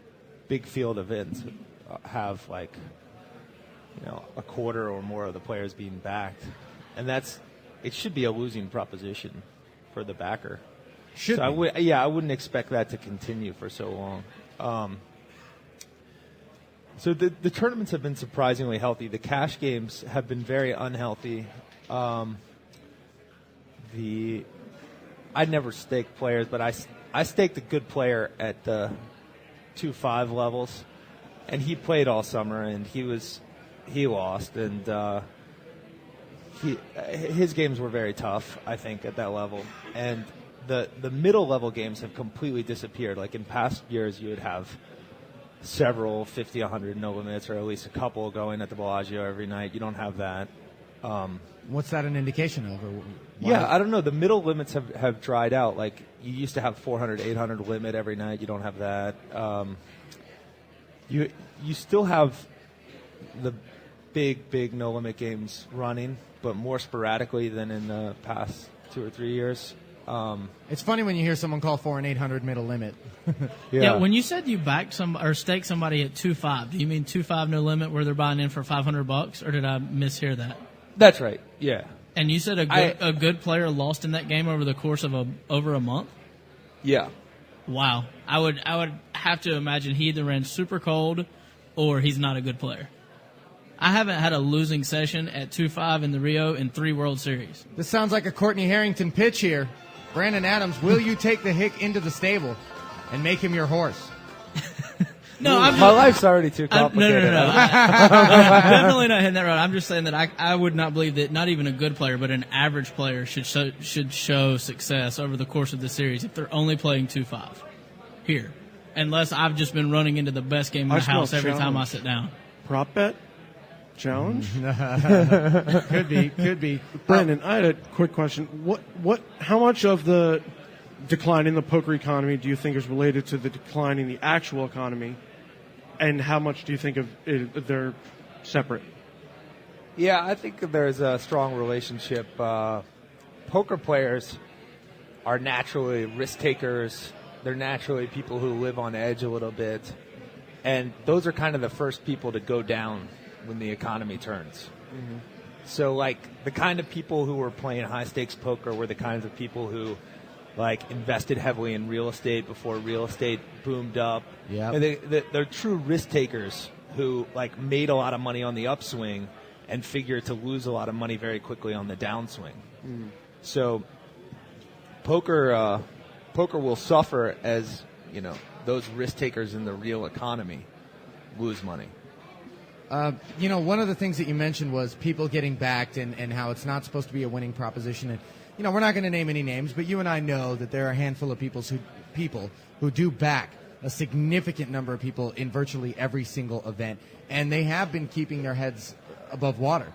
big field events have like a quarter or more of the players being backed, and it should be a losing proposition for the backer. I wouldn't expect that to continue for so long. So the tournaments have been surprisingly healthy. The cash games have been very unhealthy. I never stake players, but I staked a good player at the 2-5 levels, and he played all summer, and he lost, and his games were very tough, I think, at that level. And the middle level games have completely disappeared. Like in past years, you would have several 50, 100 no limits, or at least a couple going at the Bellagio every night. You don't have that. What's that an indication of? Yeah, I don't know. The middle limits have dried out. Like you used to have 400, 800 limit every night. You don't have that. You still have the big no limit games running, but more sporadically than in the past 2 or 3 years. It's funny when you hear someone call 4 and 800 middle limit. Yeah, when you said you backed or staked somebody at 2-5, do you mean 2-5 no limit where they're buying in for $500, or did I mishear that? That's right. Yeah. And you said a good player lost in that game over the course of over a month? Yeah. Wow. I would have to imagine he either ran super cold or he's not a good player. I haven't had a losing session at 2-5 in the Rio in 3 World Series. This sounds like a Courtney Harrington pitch here. Brandon Adams, will you take the hick into the stable and make him your horse? No, my life's already too complicated. No. I'm definitely not hitting that road. I'm just saying that I would not believe that not even a good player, but an average player should show success over the course of the series if they're only playing 2-5 here. Unless I've just been running into the best game in the house every time I sit down. Prop bet? Challenge? Could be. Brandon, I had a quick question. How much of the decline in the poker economy do you think is related to the decline in the actual economy, and how much do you think they're separate? Yeah, I think there's a strong relationship. Poker players are naturally risk takers. They're naturally people who live on edge a little bit, and those are kind of the first people to go down when the economy turns. Mm-hmm. So, like, the kind of people who were playing high-stakes poker were the kinds of people who, like, invested heavily in real estate before real estate boomed up. Yeah, they're true risk takers who, like, made a lot of money on the upswing and figure to lose a lot of money very quickly on the downswing. Mm. So, poker will suffer as, those risk takers in the real economy lose money. One of the things that you mentioned was people getting backed and how it's not supposed to be a winning proposition. And, we're not going to name any names, but you and I know that there are a handful of people who do back a significant number of people in virtually every single event. And they have been keeping their heads above water,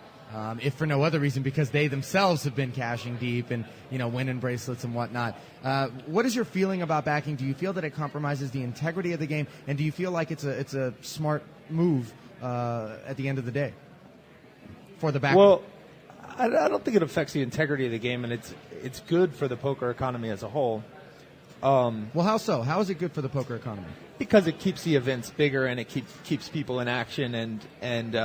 if for no other reason, because they themselves have been cashing deep and, winning bracelets and whatnot. What is your feeling about backing? Do you feel that it compromises the integrity of the game? And do you feel like it's a smart move at the end of the day for the back? Well, I don't think it affects the integrity of the game, and it's good for the poker economy as a whole. Well, how so? How is it good for the poker economy? Because it keeps the events bigger, and it keeps people in action, and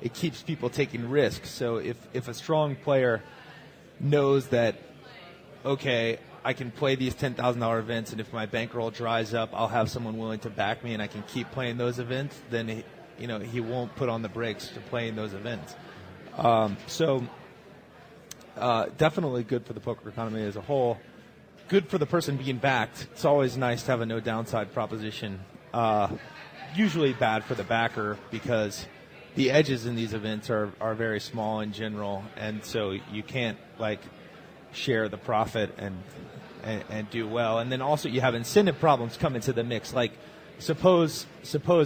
it keeps people taking risks. So if a strong player knows that, okay, I can play these $10,000 events, and if my bankroll dries up, I'll have someone willing to back me, and I can keep playing those events, then he won't put on the brakes to playing those events. So definitely good for the poker economy as a whole. Good for the person being backed. It's always nice to have a no downside proposition. Usually bad for the backer because the edges in these events are very small in general, and so you can't share the profit and do well. And then also you have incentive problems come into the mix. Like suppose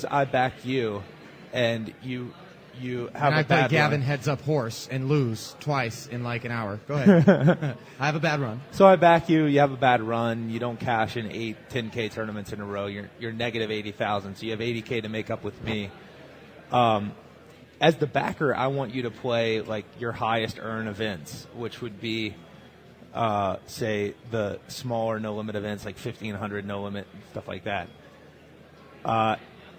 I back you, and you you have and a I bad play Gavin run. heads up horse and lose twice in like an hour. Go ahead. I have a bad run. So I back you. You have a bad run. You don't cash in 8, 10K tournaments in a row. You're negative 80,000. So you have 80K to make up with me. As the backer, I want you to play like your highest earn events, which would be, say, the smaller no limit events like 1,500 no limit, stuff like that.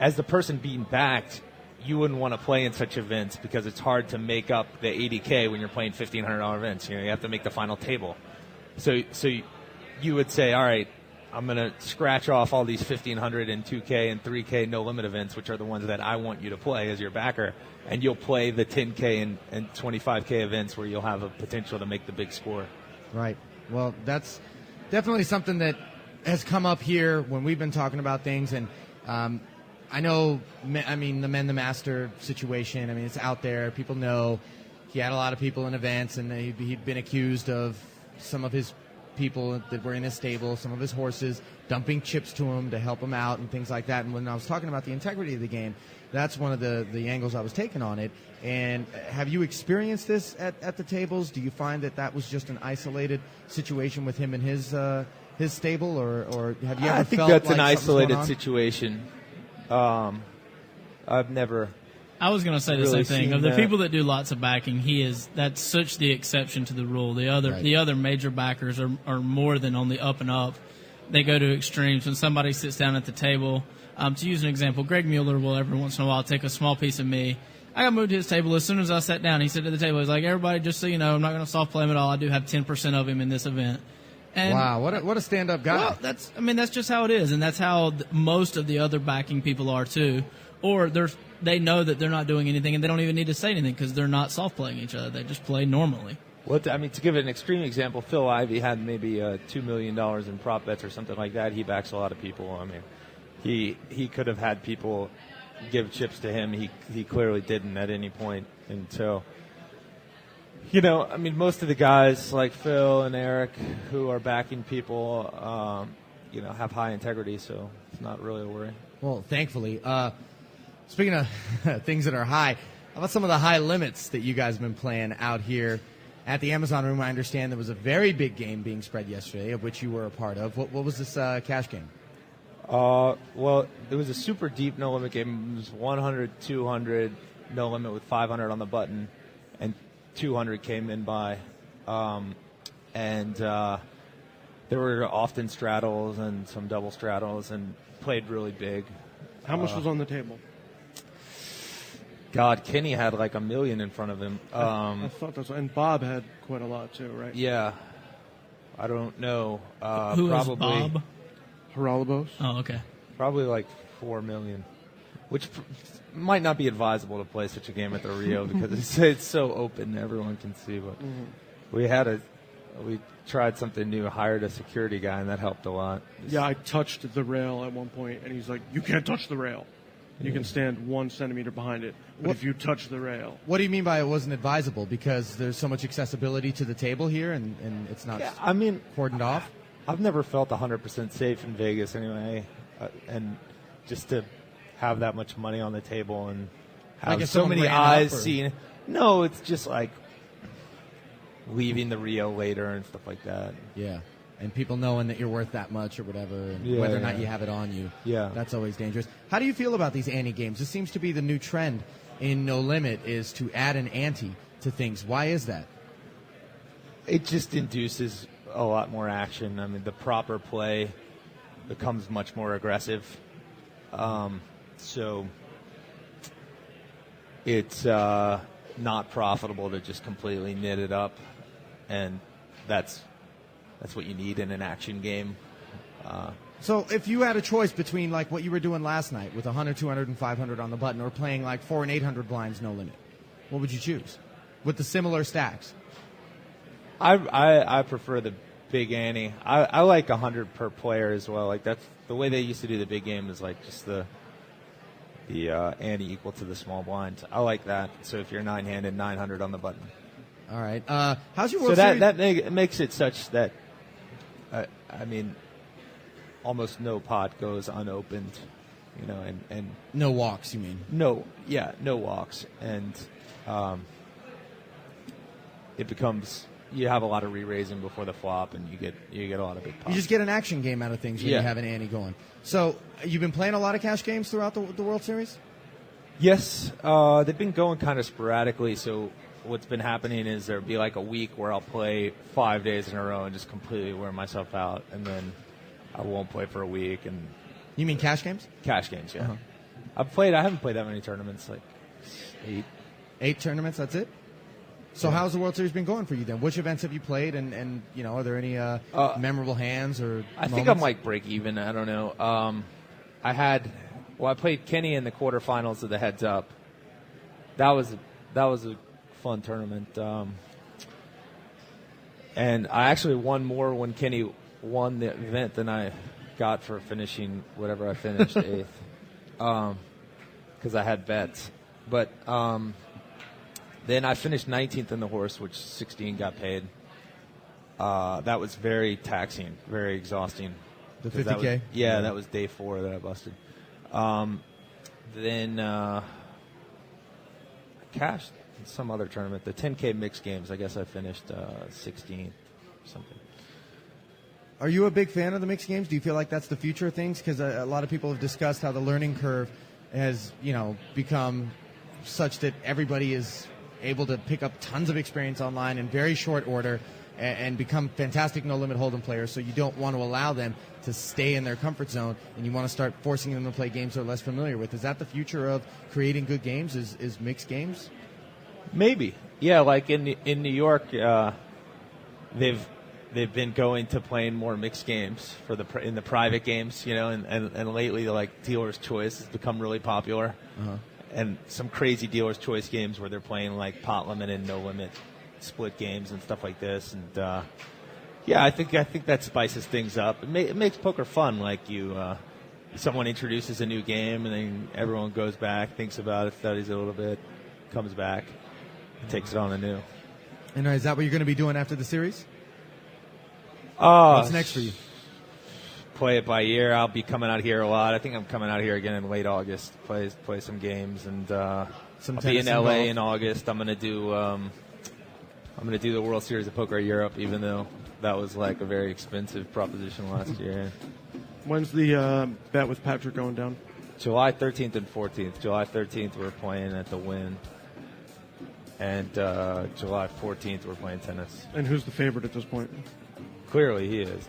As the person being backed, you wouldn't want to play in such events because it's hard to make up the 80K when you're playing $1,500 events. You have to make the final table. So you would say, all right, I'm going to scratch off all these 1,500 and 2K and 3K no limit events, which are the ones that I want you to play as your backer, and you'll play the 10K and 25K events where you'll have a potential to make the big score. Right. Well, that's definitely something that has come up here when we've been talking about things, and I know, the Men the Master situation, it's out there. People know he had a lot of people in events, and he'd been accused of some of his people that were in his stable, some of his horses, dumping chips to him to help him out and things like that. And when I was talking about the integrity of the game, that's one of the angles I was taking on it. And have you experienced this at the tables? Do you find that was just an isolated situation with him and his stable, or have you ever I think felt that's like an isolated on? situation. I've never. I was going to say the really same thing. seen Of the that. people that do lots of backing, that's such the exception to the rule. The other major backers are more than on the up and up. They go to extremes. When somebody sits down at the table, to use an example, Greg Mueller will every once in a while take a small piece of me. I got moved to his table as soon as I sat down. He said at the table, he's like, everybody, just so you know, I'm not going to soft play him at all. I do have 10% of him in this event. And Wow, what a stand-up guy. Well, that's just how it is, and that's how most of the other backing people are too. Or they know that they're not doing anything, and they don't even need to say anything because they're not soft playing each other. They just play normally. Well, to give it an extreme example, Phil Ivey had maybe $2 million in prop bets or something like that. He backs a lot of people. He could have had people give chips to him. He clearly didn't at any point, and so. Most of the guys like Phil and Eric who are backing people, have high integrity, so it's not really a worry. Well, thankfully. Speaking of things that are high, how about some of the high limits that you guys have been playing out here at the Amazon Room? I understand there was a very big game being spread yesterday, of which you were a part of. What was this cash game? Well, it was a super deep no limit game. It was 100, 200, no limit with 500 on the button, and 200 came in by, and there were often straddles and some double straddles, and played really big. How much was on the table? God, Kenny had like $1 million in front of him. I thought that's, and Bob had quite a lot too, right? Yeah, I don't know. Who probably is Bob? Haralabos. Oh, okay. Probably like $4 million, which might not be advisable to play such a game at the Rio because it's so open, everyone can see. But we tried something new, hired a security guy, and that helped a lot. Yeah, I touched the rail at one point, and he's like, "You can't touch the rail. You can stand 1 centimeter behind it, but if you touch the rail." What do you mean by it wasn't advisable? Because there's so much accessibility to the table here, and it's not cordoned off? I've never felt 100% safe in Vegas anyway, and just to have that much money on the table and have if so someone many ran up, eyes or- seeing. No, it's just like leaving the Rio later and stuff like that. Yeah. And people knowing that you're worth that much or whatever, and Yeah, whether or not yeah. you have it on you. Yeah. That's always dangerous. How do you feel about these ante games? This seems to be the new trend in No Limit, is to add an ante to things. Why is that? It just induces a lot more action. The proper play becomes much more aggressive. So it's not profitable to just completely knit it up, and that's what you need in an action game. So if you had a choice between like what you were doing last night with 100, 200, and 500 on the button, or playing like 400 and 800 blinds No Limit, what would you choose with the similar stacks? I prefer the big ante. I like 100 per player as well. Like that's the way they used to do the big game, is like just the ante equal to the small blind. I like that. So if you're 9-handed, 900 on the button. All right. How's your World So Series? that makes it such that almost no pot goes unopened. you know, and no walks. You mean? No walks, and it becomes you have a lot of re-raising before the flop, and you get a lot of big pops. You just get an action game out of things when you have an ante going. So you've been playing a lot of cash games throughout the World Series? Yes, they've been going kind of sporadically. So what's been happening is there'll be like a week where I'll play 5 days in a row and just completely wear myself out, and then I won't play for a week. And you mean cash games? Cash games, yeah. Uh-huh. I haven't played that many tournaments, like 8. 8 tournaments, that's it? So how's the World Series been going for you then? Which events have you played, and you know, are there any memorable hands or I think I'm like break even. I don't know. I played Kenny in the quarterfinals of the Heads Up. That was a fun tournament. And I actually won more when Kenny won the event than I got for finishing whatever I finished 8th. Because I had bets. But then I finished 19th in the horse, which 16 got paid. That was very taxing, very exhausting. The 50K? That was day 4 that I busted. Then I cashed in some other tournament, the 10K mixed games. I guess I finished 16th or something. Are you a big fan of the mixed games? Do you feel like that's the future of things? Because a lot of people have discussed how the learning curve has, become such that everybody is able to pick up tons of experience online in very short order and become fantastic no-limit hold'em players. So you don't want to allow them to stay in their comfort zone, and you want to start forcing them to play games they're less familiar with. Is that the future of creating good games? Is mixed games? Maybe, yeah. Like in New York, they've been going to playing more mixed games in the private games, and lately like dealer's choice has become really popular, and some crazy dealer's choice games where they're playing like pot limit and no limit split games and stuff like this, and I think that spices things up. It makes poker fun. Like someone introduces a new game, and then everyone goes back, thinks about it, studies it a little bit, comes back, takes it on anew. And is that what you're going to be doing after the series? What's next for you? Play it by ear. I'll be coming out here a lot. I think I'm coming out here again in late August. Play some games, and I'll be in LA in August. I'm gonna do the World Series of Poker Europe, even though that was like a very expensive proposition last year. When's the bet with Patrick going down? July 13th and 14th. July 13th we're playing at the Wynn, and July 14th we're playing tennis. And who's the favorite at this point? Clearly he is.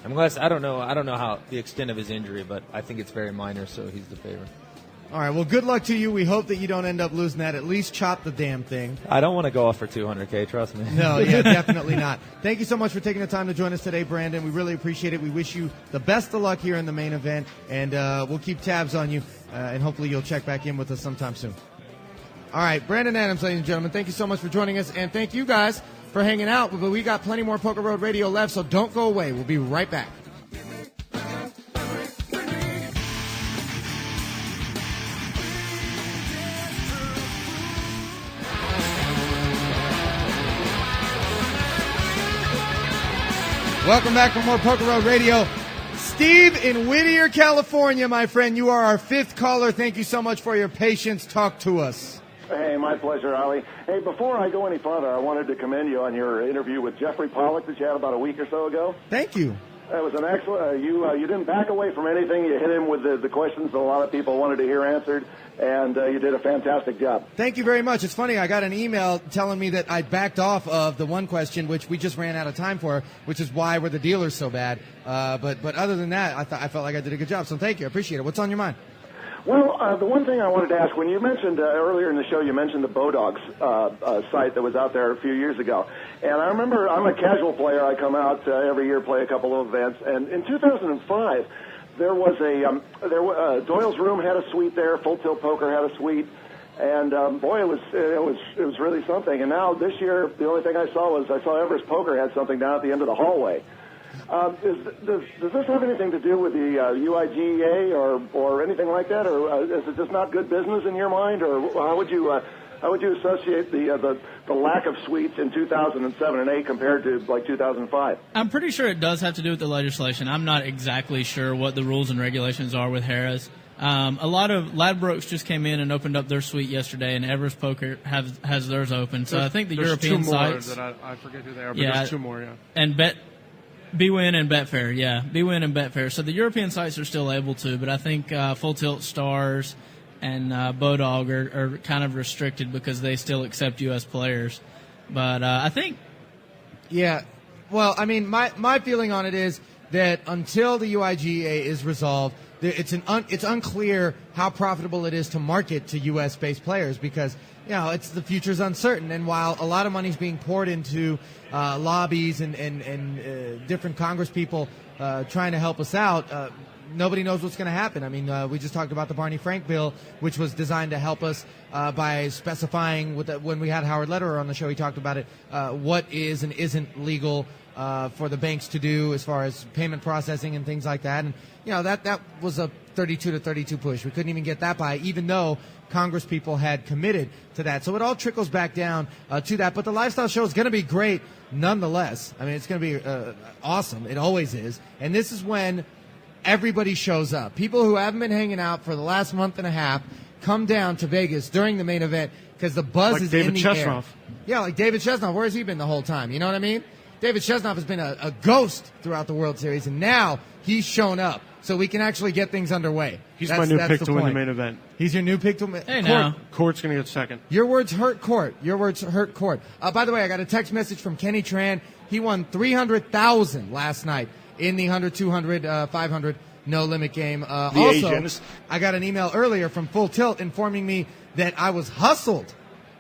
Unless I don't know how the extent of his injury, but I think it's very minor, so he's the favorite. All right, well, good luck to you. We hope that you don't end up losing that. At least chop the damn thing. I don't want to go off for $200K, trust me. No, yeah, definitely not. Thank you so much for taking the time to join us today, Brandon. We really appreciate it. We wish you the best of luck here in the main event, and we'll keep tabs on you, and hopefully you'll check back in with us sometime soon. All right, Brandon Adams, ladies and gentlemen, thank you so much for joining us, and thank you guys for hanging out. But we got plenty more Poker Road Radio left, so don't go away. We'll be right back. Welcome back for more Poker Road Radio. Steve in Whittier, California, my friend. You are our 5th caller. Thank you so much for your patience. Talk to us. Hey, my pleasure, Ali. Hey, before I go any further, I wanted to commend you on your interview with Jeffrey Pollack that you had about a week or so ago. Thank you. It was an excellent. You didn't back away from anything. You hit him with the questions that a lot of people wanted to hear answered, and you did a fantastic job. Thank you very much. It's funny, I got an email telling me that I backed off of the one question, which we just ran out of time for, which is why were the dealers so bad. But other than that, I felt like I did a good job. So thank you. I appreciate it. What's on your mind? Well, the one thing I wanted to ask, when you mentioned earlier in the show, you mentioned the Bodog's site that was out there a few years ago. And I remember I'm a casual player. I come out every year, play a couple of events. And in 2005, there was Doyle's Room had a suite there. Full Tilt Poker had a suite. And boy, it was really something. And now this year, the only thing I saw Everest Poker had something down at the end of the hallway. Does this have anything to do with the UIGA or anything like that, or is it just not good business in your mind, or how would you How would you associate the lack of suites in 2007 and 8 compared to like 2005? I'm pretty sure it does have to do with the legislation. I'm not exactly sure what the rules and regulations are with Harrah's. A lot of Ladbrokes just came in and opened up their suite yesterday, and Everest Poker has theirs open. So I think the European sites. That I forget who they are, but Yeah, there's two more. Yeah. And BWin and Betfair, yeah, BWin and Betfair. So the European sites are still able to, but I think Full Tilt, Stars, and Bodog are kind of restricted because they still accept U.S. players. But I think, yeah. Well, I mean, my feeling on it is that until the UIGA is resolved, it's unclear how profitable it is to market to U.S.-based players because, it's the future's uncertain. And while a lot of money's being poured into lobbies and different Congress people trying to help us out, nobody knows what's going to happen. I mean, we just talked about the Barney Frank bill, which was designed to help us by specifying, when we had Howard Lederer on the show, he talked about it, what is and isn't legal for the banks to do as far as payment processing and things like that. And, that was a 32-32 push. We couldn't even get that by, even though Congress people had committed to that. So it all trickles back down to that. But the Lifestyle Show is going to be great nonetheless. I mean, it's going to be awesome. It always is. And this is when everybody shows up. People who haven't been hanging out for the last month and a half come down to Vegas during the main event because the buzz is in the air. Yeah, like David Chesnoff. Where's he been the whole time? You know what I mean? David Chesnoff has been a ghost throughout the World Series, and now he's shown up. So we can actually get things underway. He's my new pick to win the main event. He's your new pick to win. Hey, now. Court's going to get second. Your words hurt Court. Your words hurt Court. By the way, I got a text message from Kenny Tran. He won $300,000 last night in the 100, 200, 500 no-limit game. Also, I got an email earlier from Full Tilt informing me that I was hustled.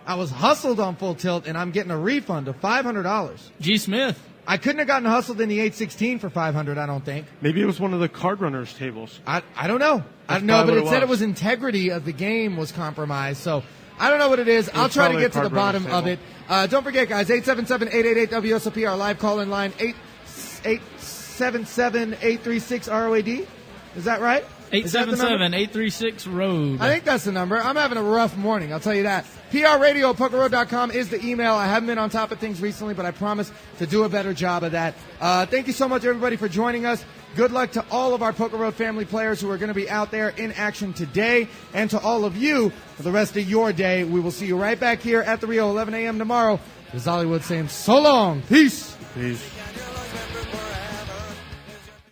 I was hustled on Full Tilt, and I'm getting a refund of $500. G. Smith. I couldn't have gotten hustled in the 816 for $500, I don't think. Maybe it was one of the card runners tables. I don't know. I don't know, but it said it was integrity of the game was compromised. So I don't know what it is. I'll try to get to the bottom of it. Don't forget, guys, 877-888-WSOP, our live call-in line, 877-836-ROAD. Is that right? 877-836-ROAD. I think that's the number. I'm having a rough morning, I'll tell you that. PRRadio@PokerRoad.com is the email. I haven't been on top of things recently, but I promise to do a better job of that. Thank you so much, everybody, for joining us. Good luck to all of our Poker Road family players who are going to be out there in action today, and to all of you for the rest of your day. We will see you right back here at the Rio, 11 a.m. tomorrow. This is Hollywood saying so long. Peace. Peace.